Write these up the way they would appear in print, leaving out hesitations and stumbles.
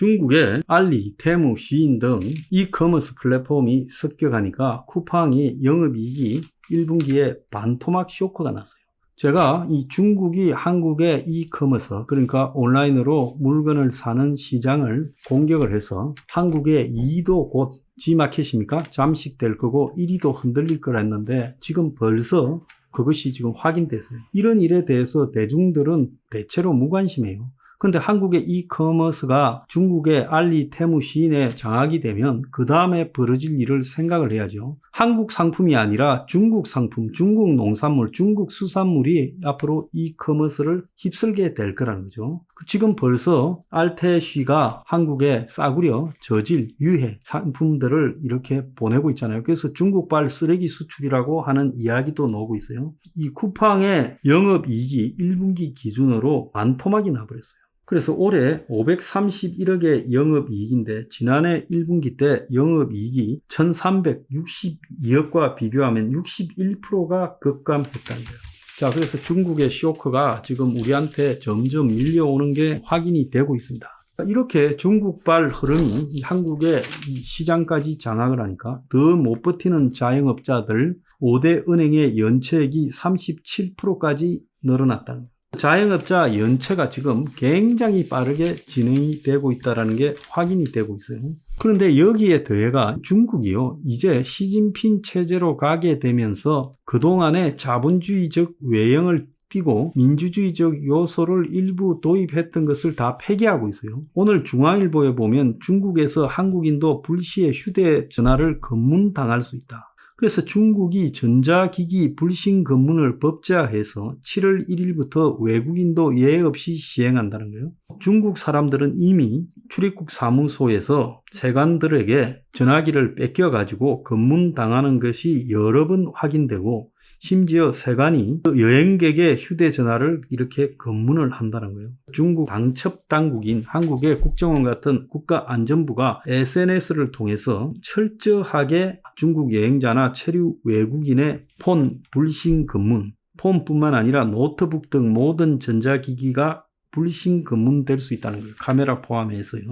중국의 알리, 테무, 쉬인 등 이커머스 플랫폼이 습격하니까 쿠팡이 영업이익이 1분기에 반토막 쇼크가 났어요. 제가 이 중국이 한국의 이커머스, 그러니까 온라인으로 물건을 사는 시장을 공격을 해서 한국의 2위도 곧 G마켓입니까? 잠식될 거고 1위도 흔들릴 거라 했는데 지금 벌써 그것이 지금 확인됐어요. 이런 일에 대해서 대중들은 대체로 무관심해요. 근데 한국의 이커머스가 중국의 알리, 테무, 쉬인에 장악이 되면 그 다음에 벌어질 일을 생각을 해야죠. 한국 상품이 아니라 중국 상품, 중국 농산물, 중국 수산물이 앞으로 이커머스를 휩쓸게 될 거라는 거죠. 지금 벌써 알테쉬가 한국에 싸구려, 저질, 유해 상품들을 이렇게 보내고 있잖아요. 그래서 중국발 쓰레기 수출이라고 하는 이야기도 나오고 있어요. 이 쿠팡의 영업이익이 1분기 기준으로 반토막이 나버렸어요. 그래서 올해 531억의 영업이익인데 지난해 1분기 때 영업이익이 1362억과 비교하면 61%가 급감했다는 거예요. 자, 그래서 중국의 쇼크가 지금 우리한테 점점 밀려오는 게 확인이 되고 있습니다. 이렇게 중국발 흐름이 한국의 시장까지 장악을 하니까 더 못 버티는 자영업자들 5대 은행의 연체액이 37%까지 늘어났다는 거예요. 자영업자 연체가 지금 굉장히 빠르게 진행이 되고 있다는 게 확인이 되고 있어요. 그런데 여기에 더해가 중국이요, 이제 시진핑 체제로 가게 되면서 그동안의 자본주의적 외형을 띄고 민주주의적 요소를 일부 도입했던 것을 다 폐기하고 있어요. 오늘 중앙일보에 보면 중국에서 한국인도 불시에 휴대전화를 검문당할 수 있다. 그래서 중국이 전자기기 불신 검문을 법제화해서 7월 1일부터 외국인도 예외 없이 시행한다는 거예요. 중국 사람들은 이미 출입국 사무소에서 세관들에게 전화기를 뺏겨가지고 검문당하는 것이 여러 번 확인되고 심지어 세관이 여행객의 휴대전화를 이렇게 검문을 한다는 거예요. 중국 당첩당국인 한국의 국정원 같은 국가안전부가 SNS를 통해서 철저하게 중국 여행자나 체류 외국인의 폰 불신 검문, 폰뿐만 아니라 노트북 등 모든 전자기기가 불신 검문될 수 있다는 거예요. 카메라 포함해서요.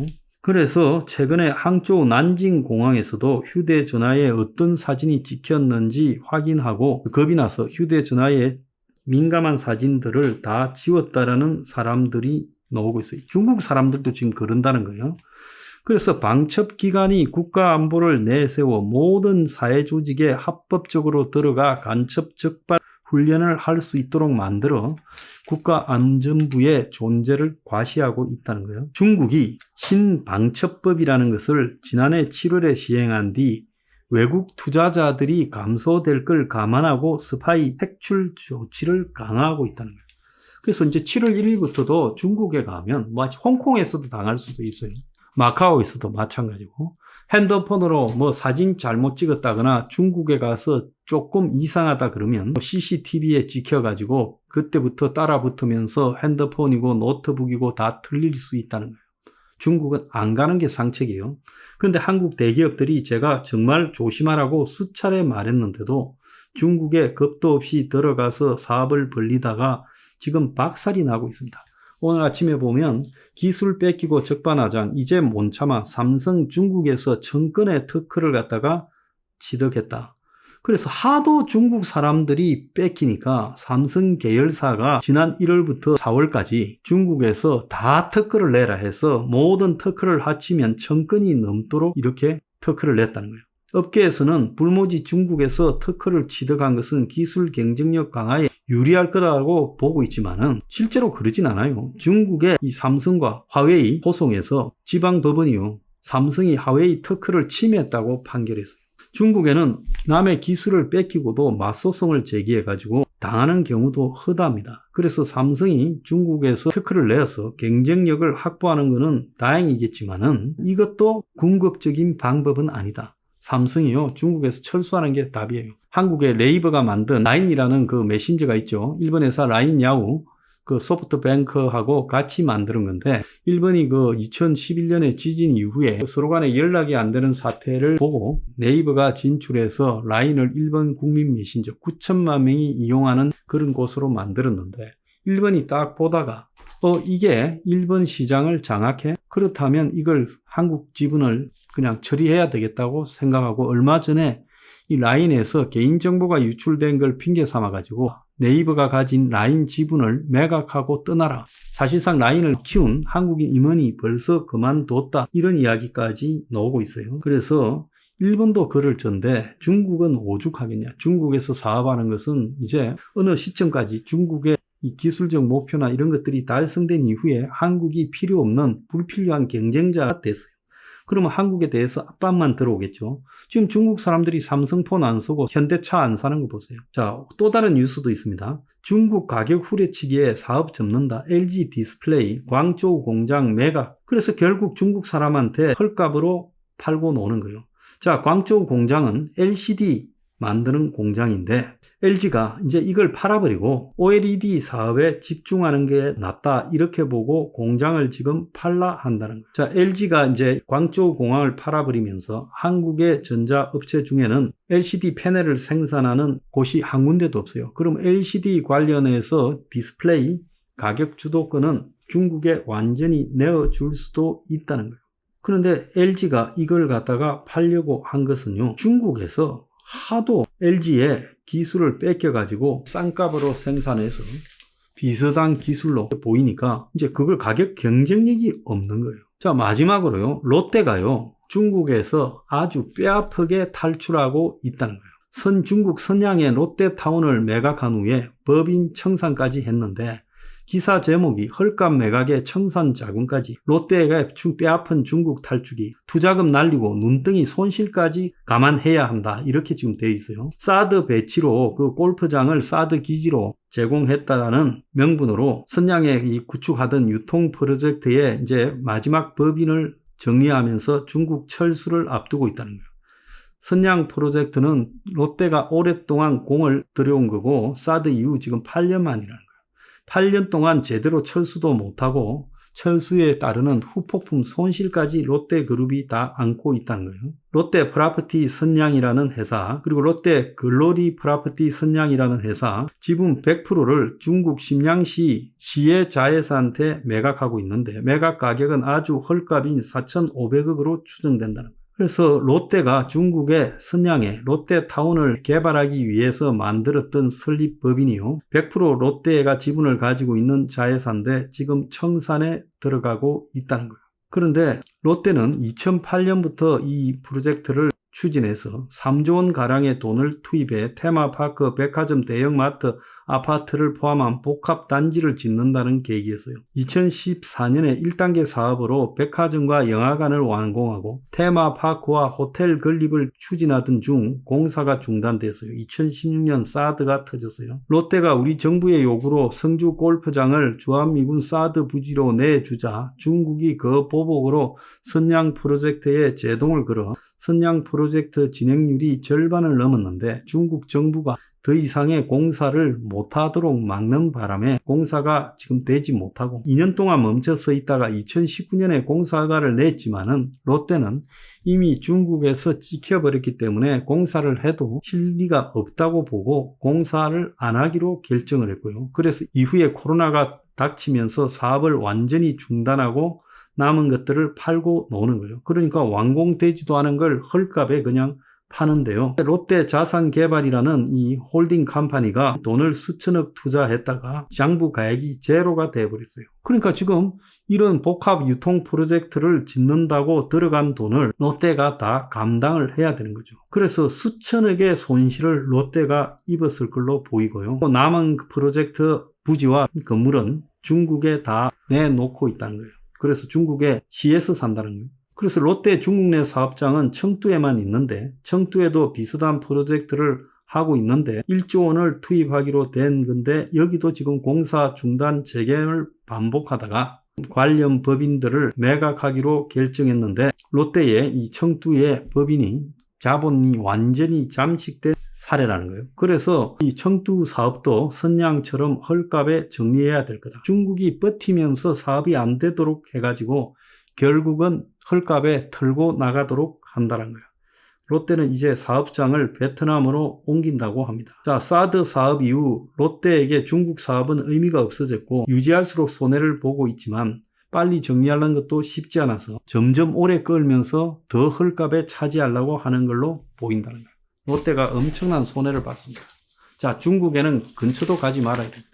그래서 최근에 항저우 난징 공항에서도 휴대전화에 어떤 사진이 찍혔는지 확인하고 겁이 나서 휴대전화에 민감한 사진들을 다 지웠다라는 사람들이 나오고 있어요. 중국 사람들도 지금 그런다는 거예요. 그래서 방첩기관이 국가안보를 내세워 모든 사회조직에 합법적으로 들어가 간첩 적발 훈련을 할 수 있도록 만들어 국가안전부의 존재를 과시하고 있다는 거예요. 중국이 신방첩법이라는 것을 지난해 7월에 시행한 뒤 외국 투자자들이 감소될 걸 감안하고 스파이 색출 조치를 강화하고 있다는 거예요. 그래서 이제 7월 1일부터도 중국에 가면 홍콩에서도 당할 수도 있어요. 마카오에서도 마찬가지고 핸드폰으로 사진 잘못 찍었다거나 중국에 가서 조금 이상하다 그러면 CCTV에 찍혀가지고 그때부터 따라붙으면서 핸드폰이고 노트북이고 다 틀릴 수 있다는 거예요. 중국은 안 가는 게 상책이에요. 그런데 한국 대기업들이 제가 정말 조심하라고 수차례 말했는데도 중국에 겁도 없이 들어가서 사업을 벌리다가 지금 박살이 나고 있습니다. 오늘 아침에 보면 기술 뺏기고 적반하장, 이제 못 참아 삼성 중국에서 천건의 특허를 갖다가 취득했다. 그래서 하도 중국 사람들이 뺏기니까 삼성 계열사가 지난 1월부터 4월까지 중국에서 다 특허를 내라 해서 모든 특허를 합치면 1000건이 넘도록 이렇게 특허를 냈다는 거예요. 업계에서는 불모지 중국에서 특허를 취득한 것은 기술 경쟁력 강화에 유리할 거라고 보고 있지만은 실제로 그러진 않아요. 중국의 이 삼성과 화웨이 소송에서 지방법원이요, 삼성이 화웨이 특허를 침해했다고 판결했어요. 중국에는 남의 기술을 뺏기고도 맞소송을 제기해가지고 당하는 경우도 허다합니다. 그래서 삼성이 중국에서 특허를 내어서 경쟁력을 확보하는 것은 다행이겠지만은 이것도 궁극적인 방법은 아니다. 삼성이요, 중국에서 철수하는 게 답이에요. 한국의 네이버가 만든 라인이라는 그 메신저가 있죠. 일본 회사 라인 야후, 그 소프트뱅크하고 같이 만드는 건데, 일본이 그 2011년에 지진 이후에 서로 간에 연락이 안 되는 사태를 보고 네이버가 진출해서 라인을 일본 국민 메신저 9천만 명이 이용하는 그런 곳으로 만들었는데, 일본이 딱 보다가 이게 일본 시장을 장악해? 그렇다면 이걸 한국 지분을 그냥 처리해야 되겠다고 생각하고 얼마 전에 이 라인에서 개인정보가 유출된 걸 핑계 삼아가지고 네이버가 가진 라인 지분을 매각하고 떠나라. 사실상 라인을 키운 한국인 임원이 벌써 그만뒀다. 이런 이야기까지 나오고 있어요. 그래서 일본도 그럴 전데 중국은 오죽하겠냐. 중국에서 사업하는 것은 이제 어느 시점까지 중국의 이 기술적 목표나 이런 것들이 달성된 이후에 한국이 필요 없는 불필요한 경쟁자가 됐어요. 그러면 한국에 대해서 압박만 들어오겠죠. 지금 중국 사람들이 삼성폰 안 쓰고 현대차 안 사는 거 보세요. 자, 또 다른 뉴스도 있습니다. 중국 가격 후려치기에 사업 접는다. LG 디스플레이, 광저우 공장 매각. 그래서 결국 중국 사람한테 헐값으로 팔고 노는 거예요. 자, 광저우 공장은 LCD 만드는 공장인데 LG가 이제 이걸 팔아버리고 OLED 사업에 집중하는 게 낫다 이렇게 보고 공장을 지금 팔라 한다는 거예요. 자, LG가 이제 광저우 공항을 팔아버리면서 한국의 전자업체 중에는 LCD 패널을 생산하는 곳이 한 군데도 없어요. 그럼 LCD 관련해서 디스플레이 가격 주도권은 중국에 완전히 내어줄 수도 있다는 거예요. 그런데 LG가 이걸 갖다가 팔려고 한 것은요, 중국에서 하도 LG의 기술을 뺏겨가지고 싼값으로 생산해서 비슷한 기술로 보이니까 이제 그걸 가격 경쟁력이 없는 거예요. 자, 마지막으로요, 롯데가요, 중국에서 아주 뼈아프게 탈출하고 있다는 거예요. 중국 선양의 롯데타운을 매각한 후에 법인 청산까지 했는데 기사 제목이 헐값 매각에 청산 자금까지, 롯데가 뼈아픈 중국 탈출이, 투자금 날리고 눈덩이 손실까지 감안해야 한다. 이렇게 지금 되어 있어요. 사드 배치로 그 골프장을 사드 기지로 제공했다는 명분으로 선양에 이 구축하던 유통 프로젝트의 이제 마지막 법인을 정리하면서 중국 철수를 앞두고 있다는 거예요. 선양 프로젝트는 롯데가 오랫동안 공을 들여온 거고 사드 이후 지금 8년 만이라는 거예요. 8년 동안 제대로 철수도 못하고 철수에 따르는 후폭풍 손실까지 롯데그룹이 다 안고 있다는 거예요. 롯데 프라퍼티 선양이라는 회사, 그리고 롯데 글로리 프라퍼티 선양이라는 회사 지분 100%를 중국 심양시 시의 자회사한테 매각하고 있는데 매각 가격은 아주 헐값인 4,500억으로 추정된다는 거예요. 그래서 롯데가 중국의 선양에 롯데타운을 개발하기 위해서 만들었던 설립법인이요, 100% 롯데가 지분을 가지고 있는 자회사인데 지금 청산에 들어가고 있다는 거예요. 그런데 롯데는 2008년부터 이 프로젝트를 추진해서 3조 원 가량의 돈을 투입해 테마파크, 백화점, 대형마트, 아파트를 포함한 복합단지를 짓는다는 계획이었어요. 2014년에 1단계 사업으로 백화점과 영화관을 완공하고 테마파크와 호텔 건립을 추진하던 중 공사가 중단됐어요. 2016년 사드가 터졌어요. 롯데가 우리 정부의 요구로 성주 골프장을 주한미군 사드 부지로 내주자 중국이 그 보복으로 선양 프로젝트에 제동을 걸어 선양 프로젝트 진행률이 절반을 넘었는데 중국 정부가 더 이상의 공사를 못하도록 막는 바람에 공사가 지금 되지 못하고 2년 동안 멈춰서 있다가 2019년에 공사가를 냈지만은 롯데는 이미 중국에서 찍혀버렸기 때문에 공사를 해도 실리가 없다고 보고 공사를 안 하기로 결정을 했고요. 그래서 이후에 코로나가 닥치면서 사업을 완전히 중단하고 남은 것들을 팔고 노는 거예요. 그러니까 완공되지도 않은 걸 헐값에 그냥 파는데요. 롯데 자산개발이라는 이 홀딩 컴퍼니가 돈을 수천억 투자했다가 장부 가액이 제로가 되어버렸어요. 그러니까 지금 이런 복합 유통 프로젝트를 짓는다고 들어간 돈을 롯데가 다 감당을 해야 되는 거죠. 그래서 수천억의 손실을 롯데가 입었을 걸로 보이고요. 남은 프로젝트 부지와 건물은 중국에 다 내놓고 있다는 거예요. 그래서 중국의 시에서 산다는 거예요. 그래서 롯데 중국 내 사업장은 청두에만 있는데 청두에도 비슷한 프로젝트를 하고 있는데 1조 원을 투입하기로 된 건데 여기도 지금 공사 중단 재개를 반복하다가 관련 법인들을 매각하기로 결정했는데 롯데의 이 청두의 법인이 자본이 완전히 잠식된 사례라는 거예요. 그래서 이 청두 사업도 선양처럼 헐값에 정리해야 될 거다. 중국이 버티면서 사업이 안 되도록 해가지고 결국은 헐값에 털고 나가도록 한다는 거예요. 롯데는 이제 사업장을 베트남으로 옮긴다고 합니다. 자, 사드 사업 이후 롯데에게 중국 사업은 의미가 없어졌고 유지할수록 손해를 보고 있지만 빨리 정리하는 것도 쉽지 않아서 점점 오래 끌면서 더 헐값에 차지하려고 하는 걸로 보인다는 거예요. 롯데가 엄청난 손해를 봤습니다. 자, 중국에는 근처도 가지 말아야 됩니다.